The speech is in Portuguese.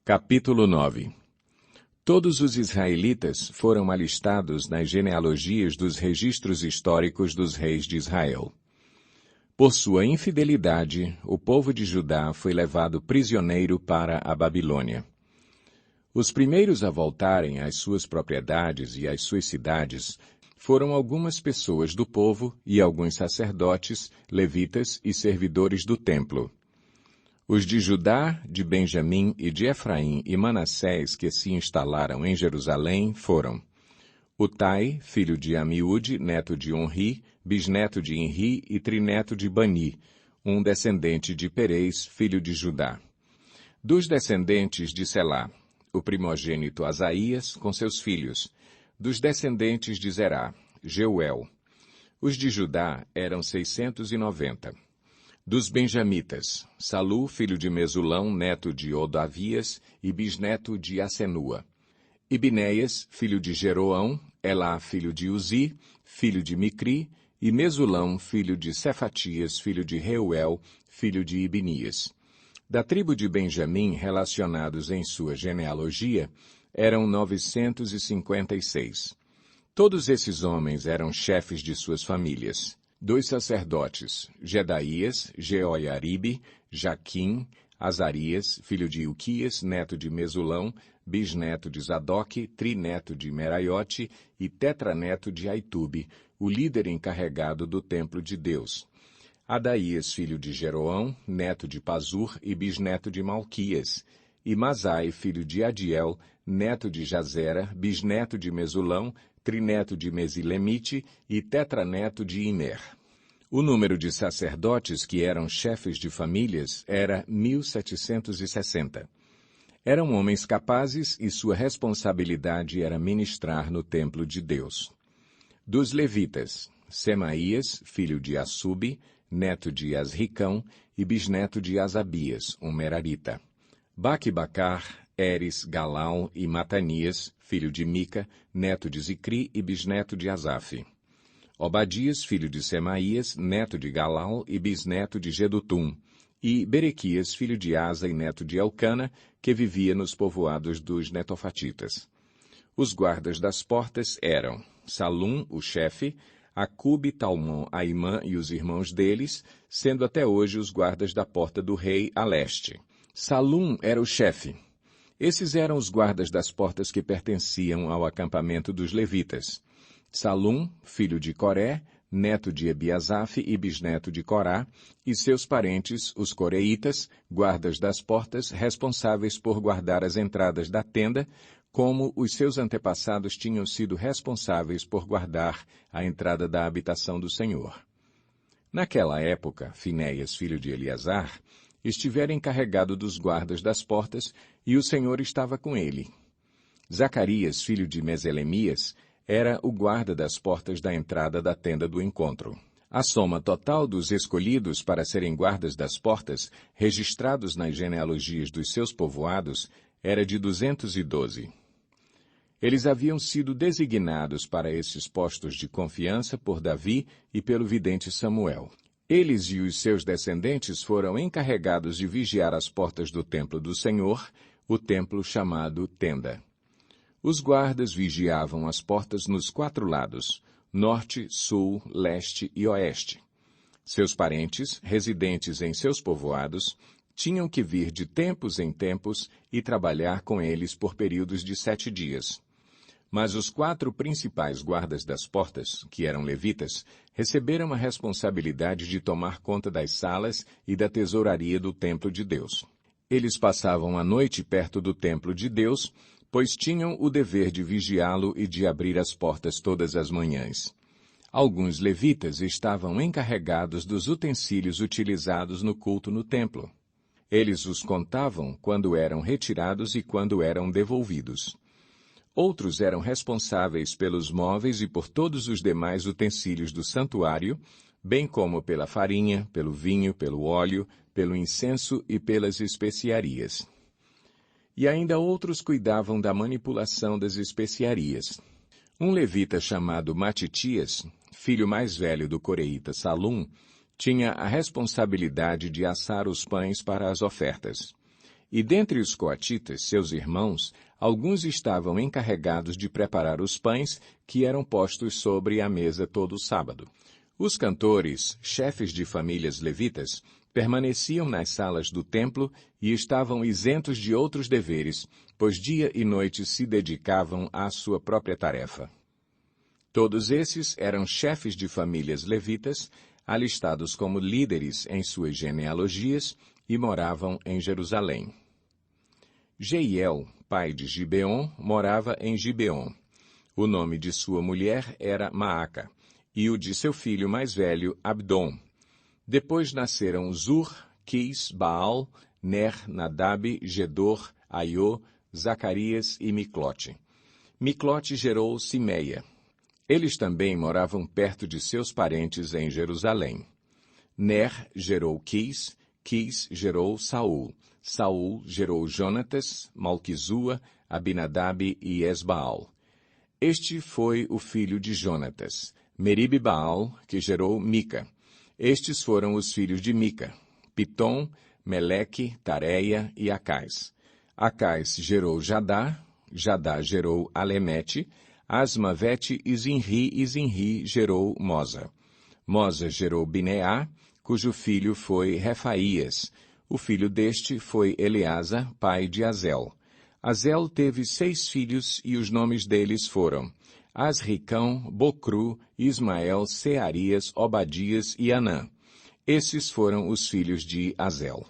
Capítulo 9. Todos os israelitas foram alistados nas genealogias dos registros históricos dos reis de Israel. Por sua infidelidade, o povo de Judá foi levado prisioneiro para a Babilônia. Os primeiros a voltarem às suas propriedades e às suas cidades foram algumas pessoas do povo e alguns sacerdotes, levitas e servidores do templo. Os de Judá, de Benjamim e de Efraim e Manassés que se instalaram em Jerusalém foram Utai, filho de Amiúde, neto de Onri, bisneto de Enri e trineto de Bani, um descendente de Perez, filho de Judá. Dos descendentes de Selá, o primogênito Asaías, com seus filhos. Dos descendentes de Zerá, Jeuel. Os de Judá eram 690. Dos benjamitas, Salu, filho de Mesulão, neto de Odavias e bisneto de Asenua. Ibinéias, filho de Jeroão, Elá, filho de Uzi, filho de Micri, e Mesulão, filho de Cefatias, filho de Reuel, filho de Ibinias. Da tribo de Benjamim, relacionados em sua genealogia, eram 956. Todos esses homens eram chefes de suas famílias. Dos sacerdotes, Jedaías, Jeoiaribe, Jaquim, Azarias, filho de Ilquias, neto de Mesulão, bisneto de Zadoque, trineto de Meraiote e tetraneto de Aitube, o líder encarregado do templo de Deus. Adaías, filho de Jeroão, neto de Pazur e bisneto de Malquias, e Masai, filho de Adiel, neto de Jazera, bisneto de Mesulão, trineto de Mesilemite e tetraneto de Imer. O número de sacerdotes que eram chefes de famílias era 1.760. Eram homens capazes e sua responsabilidade era ministrar no templo de Deus. Dos levitas, Semaías, filho de Assube, neto de Asricão e bisneto de Asabias, um merarita. Baque-Bacar, Eres, Galal e Matanias, filho de Mica, neto de Zicri e bisneto de Asaf. Obadias, filho de Semaías, neto de Galal e bisneto de Gedutum. E Berequias, filho de Asa e neto de Elcana, que vivia nos povoados dos netofatitas. Os guardas das portas eram Salum, o chefe, Acube, Talmon, Aimã e os irmãos deles, sendo até hoje os guardas da porta do rei a leste. Salum era o chefe. Esses eram os guardas das portas que pertenciam ao acampamento dos levitas. Salum, filho de Coré, neto de Ebiasaf e bisneto de Corá, e seus parentes, os coreitas, guardas das portas, responsáveis por guardar as entradas da tenda, como os seus antepassados tinham sido responsáveis por guardar a entrada da habitação do Senhor. Naquela época, Finéias, filho de Eleazar, estivera encarregado dos guardas das portas, e o Senhor estava com ele. Zacarias, filho de Meselemias, era o guarda das portas da entrada da tenda do encontro. A soma total dos escolhidos para serem guardas das portas, registrados nas genealogias dos seus povoados, era de 212. Eles haviam sido designados para esses postos de confiança por Davi e pelo vidente Samuel. Eles e os seus descendentes foram encarregados de vigiar as portas do templo do Senhor, o templo chamado Tenda. Os guardas vigiavam as portas nos 4 lados, norte, sul, leste e oeste. Seus parentes, residentes em seus povoados, tinham que vir de tempos em tempos e trabalhar com eles por períodos de 7 dias. Mas os 4 principais guardas das portas, que eram levitas, receberam a responsabilidade de tomar conta das salas e da tesouraria do templo de Deus. Eles passavam a noite perto do templo de Deus, pois tinham o dever de vigiá-lo e de abrir as portas todas as manhãs. Alguns levitas estavam encarregados dos utensílios utilizados no culto no templo. Eles os contavam quando eram retirados e quando eram devolvidos. Outros eram responsáveis pelos móveis e por todos os demais utensílios do santuário, bem como pela farinha, pelo vinho, pelo óleo, pelo incenso e pelas especiarias. E ainda outros cuidavam da manipulação das especiarias. Um levita chamado Matitias, filho mais velho do coreíta Salum, tinha a responsabilidade de assar os pães para as ofertas. E dentre os coatitas, seus irmãos, alguns estavam encarregados de preparar os pães que eram postos sobre a mesa todo sábado. Os cantores, chefes de famílias levitas, permaneciam nas salas do templo e estavam isentos de outros deveres, pois dia e noite se dedicavam à sua própria tarefa. Todos esses eram chefes de famílias levitas, alistados como líderes em suas genealogias, e moravam em Jerusalém. Jeiel, pai de Gibeon, morava em Gibeon. O nome de sua mulher era Maaca, e o de seu filho mais velho, Abdon. Depois nasceram Zur, Quis, Baal, Ner, Nadab, Gedor, Aiô, Zacarias e Miclote. Miclote gerou Simeia. Eles também moravam perto de seus parentes em Jerusalém. Ner gerou Quis, Quis gerou Saul. Saul gerou Jonatas, Malquizua, Abinadab e Esbaal. Este foi o filho de Jonatas, Meribe-Baal, que gerou Mica. Estes foram os filhos de Mica, Pitom, Meleque, Tareia e Acais. Acais gerou Jadá, Jadá gerou Alemete, Asmavete e Zinri gerou Moza. Moza gerou Bineá, cujo filho foi Refaías. O filho deste foi Eleasa, pai de Azel. Azel teve 6 filhos e os nomes deles foram Asricão, Bocru, Ismael, Searias, Obadias e Anã. Esses foram os filhos de Azel.